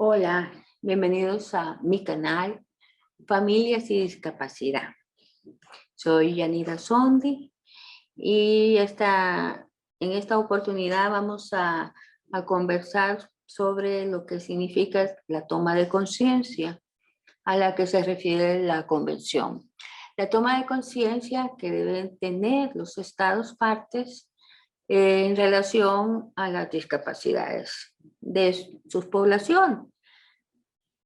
Hola, bienvenidos a mi canal Familias y Discapacidad. Soy Yanira Sondi y en esta oportunidad vamos a conversar sobre lo que significa la toma de conciencia a la que se refiere la convención. La toma de conciencia que deben tener los estados partes en relación a las discapacidades de sus poblaciones.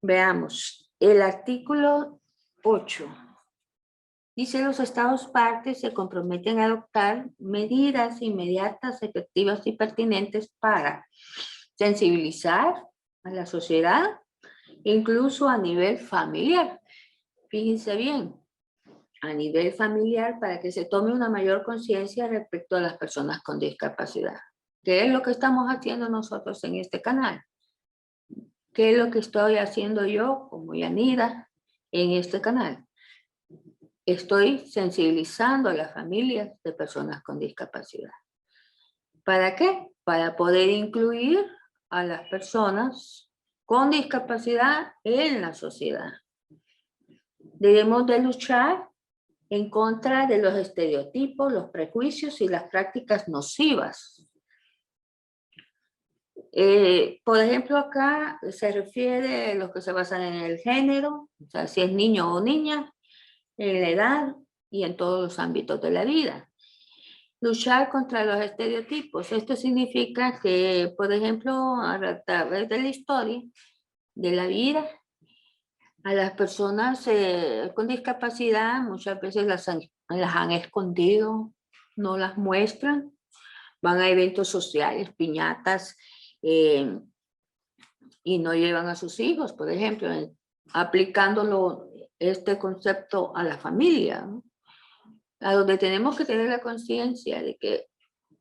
Veamos, el artículo 8 dice: los estados partes se comprometen a adoptar medidas inmediatas, efectivas y pertinentes para sensibilizar a la sociedad, incluso a nivel familiar. Fíjense bien, a nivel familiar, para que se tome una mayor conciencia respecto a las personas con discapacidad. ¿Qué es lo que estamos haciendo nosotros en este canal? ¿Qué es lo que estoy haciendo yo como Yanira en este canal? Estoy sensibilizando a las familias de personas con discapacidad. ¿Para qué? Para poder incluir a las personas con discapacidad en la sociedad. Debemos de luchar en contra de los estereotipos, los prejuicios y las prácticas nocivas. Por ejemplo, acá se refiere a los que se basan en el género, o sea, si es niño o niña, en la edad y en todos los ámbitos de la vida. Luchar contra los estereotipos. Esto significa que, por ejemplo, a través de la historia, de la vida, a las personas con discapacidad muchas veces las han escondido, no las muestran, van a eventos sociales, piñatas, y no llevan a sus hijos, por ejemplo, aplicándolo este concepto a la familia, ¿no? A donde tenemos que tener la conciencia de que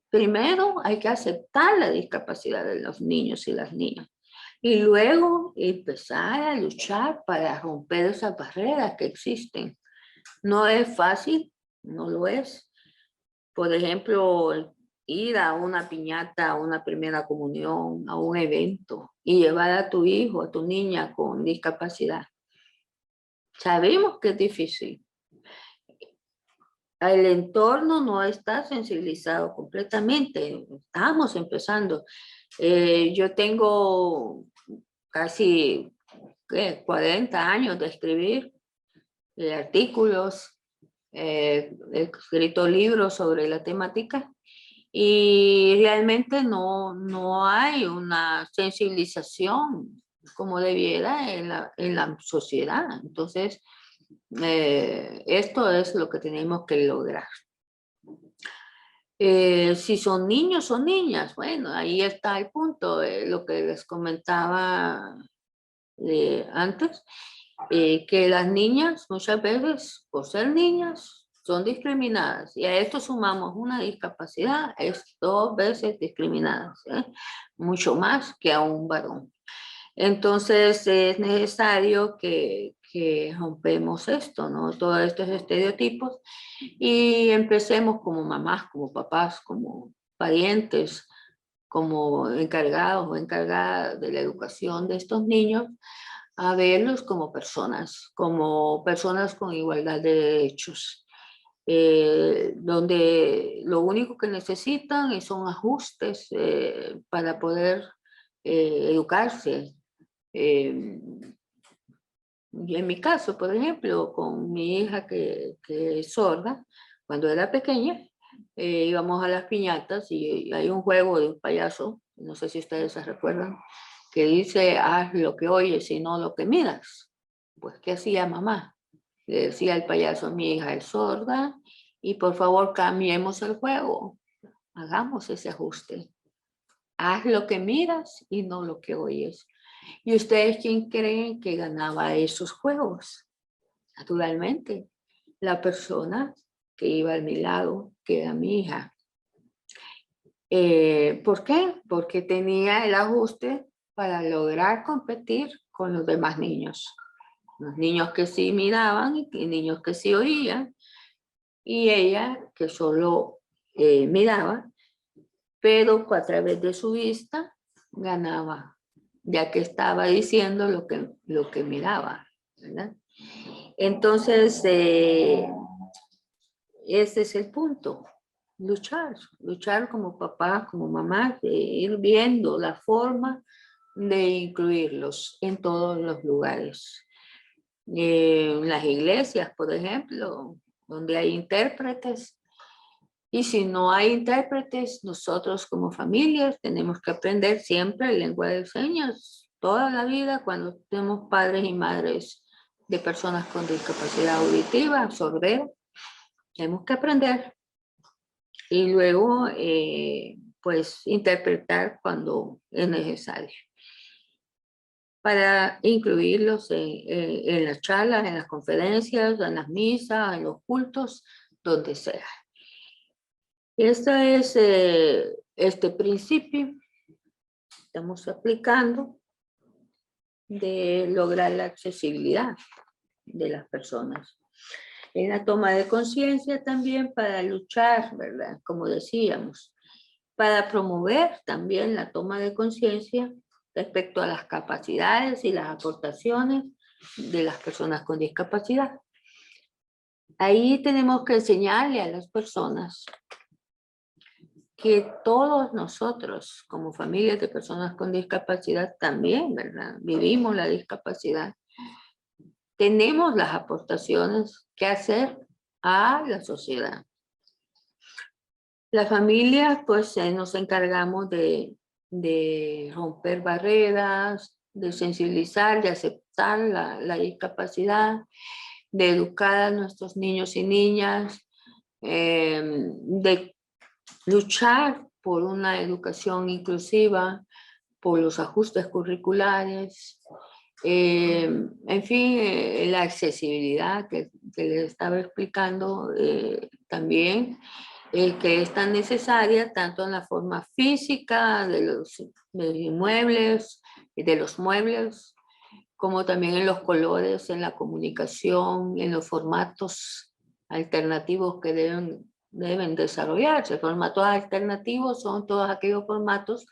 primero hay que aceptar la discapacidad de los niños y las niñas y luego empezar a luchar para romper esas barreras que existen. No es fácil, no lo es. Por ejemplo, ir a una piñata, a una primera comunión, a un evento y llevar a tu hijo, a tu niña con discapacidad. Sabemos que es difícil. El entorno no está sensibilizado completamente. Estamos empezando. Yo tengo casi 40 años de escribir artículos, he escrito libros sobre la temática y realmente no hay una sensibilización como debiera en la sociedad. Entonces, esto es lo que tenemos que lograr. Si son niños o niñas, bueno, ahí está el punto, lo que les comentaba antes, que las niñas muchas veces, por ser niñas, son discriminadas. Y a esto sumamos una discapacidad, es 2 veces discriminadas, mucho más que a un varón. Entonces es necesario que rompemos esto, ¿no? Todos estos estereotipos y empecemos como mamás, como papás, como parientes, como encargados o encargadas de la educación de estos niños, a verlos como personas con igualdad de derechos, donde lo único que necesitan son ajustes para poder educarse. Y en mi caso, por ejemplo, con mi hija que es sorda, cuando era pequeña, íbamos a las piñatas y hay un juego de un payaso, no sé si ustedes se recuerdan, que dice: haz lo que oyes y no lo que miras. Pues, ¿qué hacía mamá? Le decía al payaso: mi hija es sorda y por favor cambiemos el juego, hagamos ese ajuste. Haz lo que miras y no lo que oyes. ¿Y ustedes quién creen que ganaba esos juegos? Naturalmente, la persona que iba a mi lado, que era mi hija. ¿Por qué? Porque tenía el ajuste para lograr competir con los demás niños. Los niños que sí miraban y niños que sí oían. Y ella que solo miraba, pero a través de su vista ganaba ya que estaba diciendo lo que miraba, ¿verdad? Entonces, ese es el punto. Luchar como papá, como mamá, de ir viendo la forma de incluirlos en todos los lugares. En las iglesias, por ejemplo, donde hay intérpretes. Y si no hay intérpretes, nosotros como familias tenemos que aprender siempre lengua de señas toda la vida cuando tenemos padres y madres de personas con discapacidad auditiva, sordera. Tenemos que aprender y luego pues interpretar cuando es necesario para incluirlos en las charlas, en las conferencias, en las misas, en los cultos, donde sea. Este es este principio que estamos aplicando de lograr la accesibilidad de las personas. En la toma de conciencia también para luchar, ¿verdad? Como decíamos, para promover también la toma de conciencia respecto a las capacidades y las aportaciones de las personas con discapacidad. Ahí tenemos que enseñarle a las personas que todos nosotros, como familias de personas con discapacidad también, ¿verdad? Vivimos la discapacidad. Tenemos las aportaciones que hacer a la sociedad. La familia, pues nos encargamos de romper barreras, de sensibilizar, de aceptar la discapacidad, de educar a nuestros niños y niñas, de luchar por una educación inclusiva, por los ajustes curriculares, en fin, la accesibilidad que les estaba explicando también, que es tan necesaria tanto en la forma física de los inmuebles y de los muebles, como también en los colores, en la comunicación, en los formatos alternativos que deben desarrollarse. Formatos alternativos son todos aquellos formatos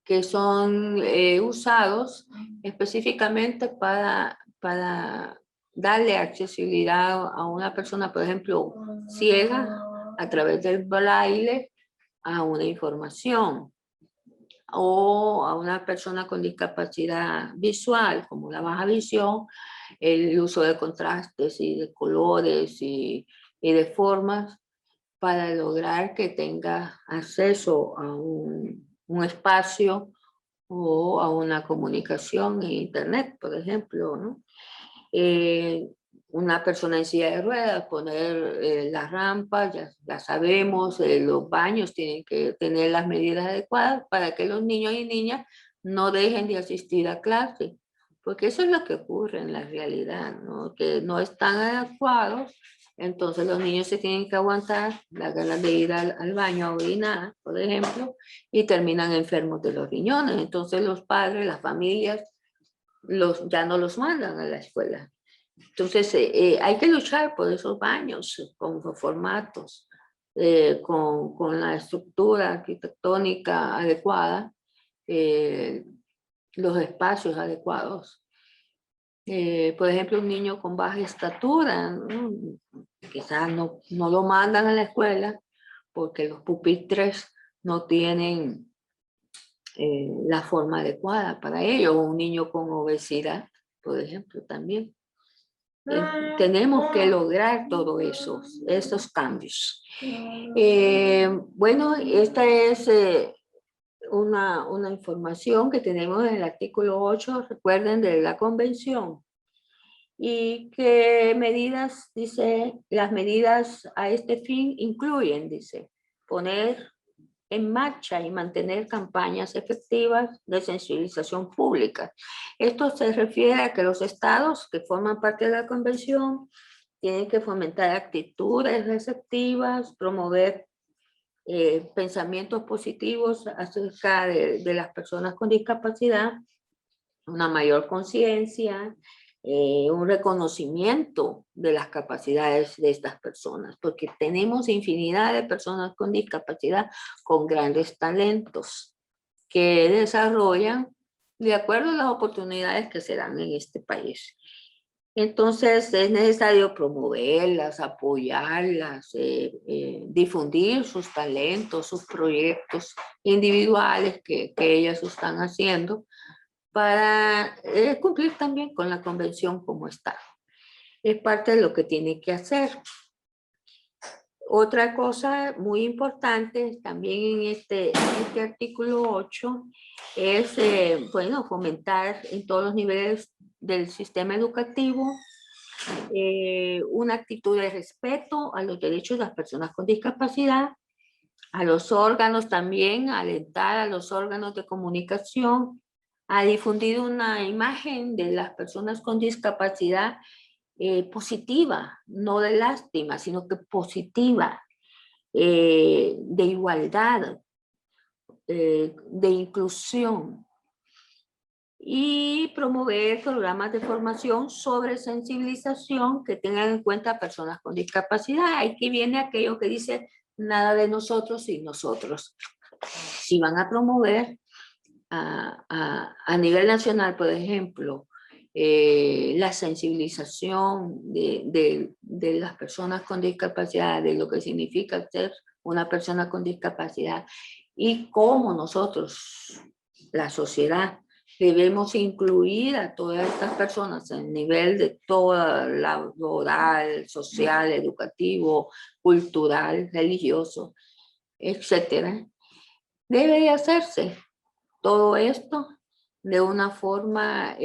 que son usados específicamente para darle accesibilidad a una persona, por ejemplo, ciega, a través del braille, a una información, o a una persona con discapacidad visual, como la baja visión, el uso de contrastes y de colores y de formas para lograr que tenga acceso a un espacio o a una comunicación en internet, por ejemplo, ¿no? Una persona en silla de ruedas, poner las rampas, ya sabemos, los baños tienen que tener las medidas adecuadas para que los niños y niñas no dejen de asistir a clase, porque eso es lo que ocurre en la realidad, ¿no? Que no están adecuados, entonces los niños se tienen que aguantar las ganas de ir al baño a orinar, por ejemplo, y terminan enfermos de los riñones. Entonces los padres, las familias, ya no los mandan a la escuela. Entonces hay que luchar por esos baños con los formatos, con la estructura arquitectónica adecuada, los espacios adecuados. Por ejemplo, un niño con baja estatura, ¿no? Quizás no lo mandan a la escuela porque los pupitres no tienen la forma adecuada para ello, o un niño con obesidad, por ejemplo, también. Tenemos que lograr todos esos cambios. Bueno, esta es una información que tenemos en el artículo 8, recuerden, de la convención. Y qué medidas, dice, las medidas a este fin incluyen, dice, poner en marcha y mantener campañas efectivas de sensibilización pública. Esto se refiere a que los estados que forman parte de la convención tienen que fomentar actitudes receptivas, promover pensamientos positivos acerca de las personas con discapacidad, una mayor conciencia, un reconocimiento de las capacidades de estas personas, porque tenemos infinidad de personas con discapacidad con grandes talentos que desarrollan de acuerdo a las oportunidades que se dan en este país. Entonces es necesario promoverlas, apoyarlas, difundir sus talentos, sus proyectos individuales que ellas están haciendo para cumplir también con la convención como está. Es parte de lo que tiene que hacer. Otra cosa muy importante también en este artículo 8 es, bueno, fomentar en todos los niveles del sistema educativo una actitud de respeto a los derechos de las personas con discapacidad, a los órganos también, alentar a los órganos de comunicación a difundir una imagen de las personas con discapacidad positiva, no de lástima, sino que positiva, de igualdad, de inclusión, y promover programas de formación sobre sensibilización que tengan en cuenta a personas con discapacidad. Aquí viene aquello que dice nada de nosotros sin nosotros. Si van a promover a nivel nacional, por ejemplo, la sensibilización de las personas con discapacidad, de lo que significa ser una persona con discapacidad y cómo nosotros, la sociedad, debemos incluir a todas estas personas en el nivel de toda laboral, social, educativo, cultural, religioso, etcétera. Debe de hacerse todo esto de una forma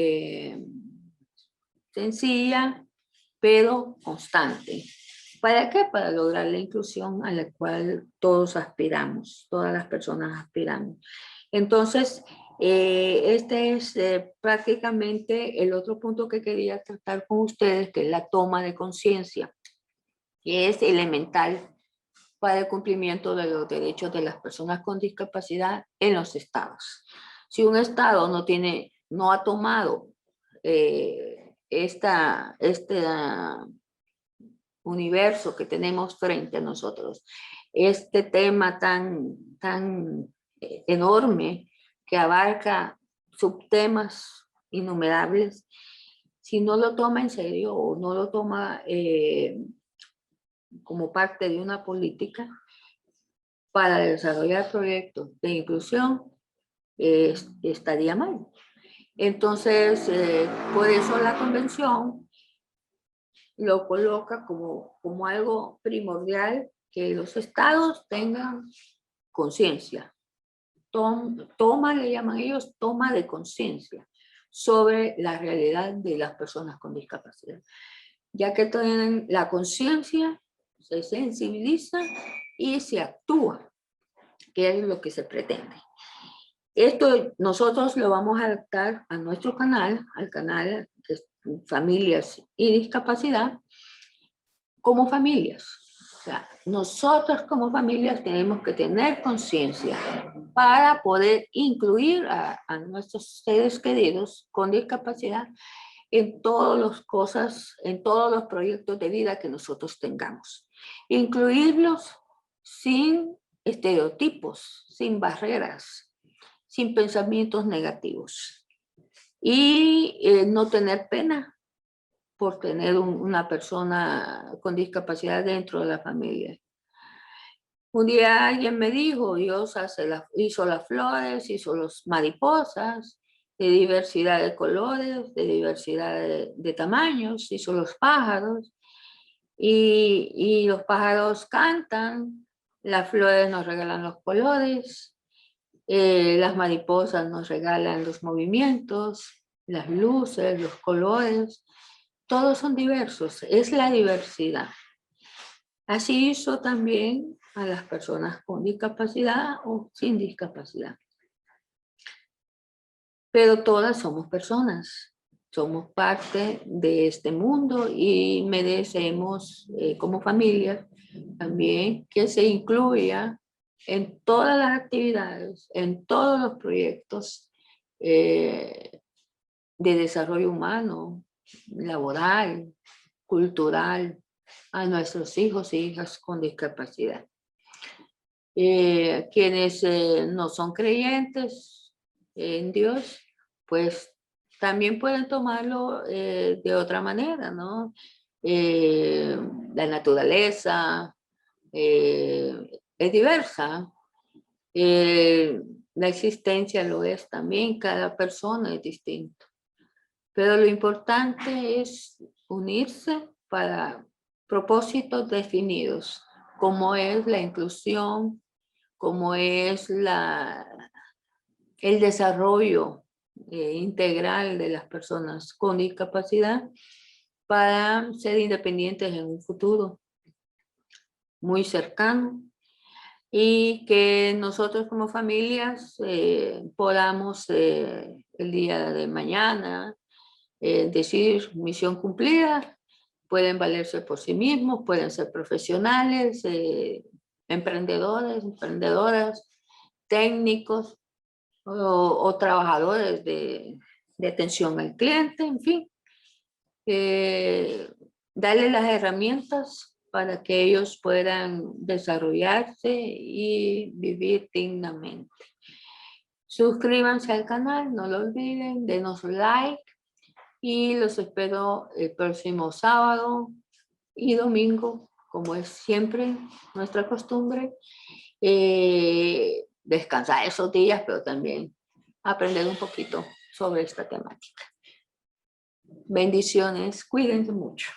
sencilla, pero constante. ¿Para qué? Para lograr la inclusión a la cual todos aspiramos, todas las personas aspiramos. Entonces, este es prácticamente el otro punto que quería tratar con ustedes, que es la toma de conciencia, que es elemental para el cumplimiento de los derechos de las personas con discapacidad en los estados. Si un estado no ha tomado este universo que tenemos frente a nosotros, este tema tan enorme que abarca subtemas innumerables, si no lo toma en serio o no lo toma como parte de una política para desarrollar proyectos de inclusión, estaría mal. Entonces, por eso la convención lo coloca como algo primordial, que los estados tengan conciencia. Toma, le llaman ellos, toma de conciencia sobre la realidad de las personas con discapacidad. Ya que tienen la conciencia, se sensibiliza y se actúa, que es lo que se pretende. Esto nosotros lo vamos a adaptar a nuestro canal, al canal de Familias y Discapacidad, como familias. O sea, nosotros como familias tenemos que tener conciencia para poder incluir a nuestros seres queridos con discapacidad en todas las cosas, en todos los proyectos de vida que nosotros tengamos. Incluirlos sin estereotipos, sin barreras, sin pensamientos negativos. Y no tener pena por tener una persona con discapacidad dentro de la familia. Un día alguien me dijo, Dios hizo las flores, hizo las mariposas, de diversidad de colores, de diversidad de tamaños, hizo los pájaros, y los pájaros cantan, las flores nos regalan los colores, las mariposas nos regalan los movimientos, las luces, los colores, todos son diversos, es la diversidad. Así hizo también a las personas con discapacidad o sin discapacidad. Pero todas somos personas, somos parte de este mundo y merecemos como familia también que se incluya en todas las actividades, en todos los proyectos de desarrollo humano, laboral, cultural, a nuestros hijos e hijas con discapacidad. Quienes no son creyentes en Dios, pues también pueden tomarlo de otra manera, ¿no? La naturaleza es diversa. La existencia lo es también, cada persona es distinta. Pero lo importante es unirse para propósitos definidos, como es la inclusión, como es el desarrollo integral de las personas con discapacidad para ser independientes en un futuro muy cercano y que nosotros como familias podamos el día de mañana decir misión cumplida, pueden valerse por sí mismos, pueden ser profesionales, emprendedores, emprendedoras, técnicos o trabajadores de atención al cliente, en fin. Darle las herramientas para que ellos puedan desarrollarse y vivir dignamente. Suscríbanse al canal, no lo olviden, denos like y los espero el próximo sábado y domingo, como es siempre nuestra costumbre. Descansar esos días, pero también aprender un poquito sobre esta temática. Bendiciones, cuídense mucho.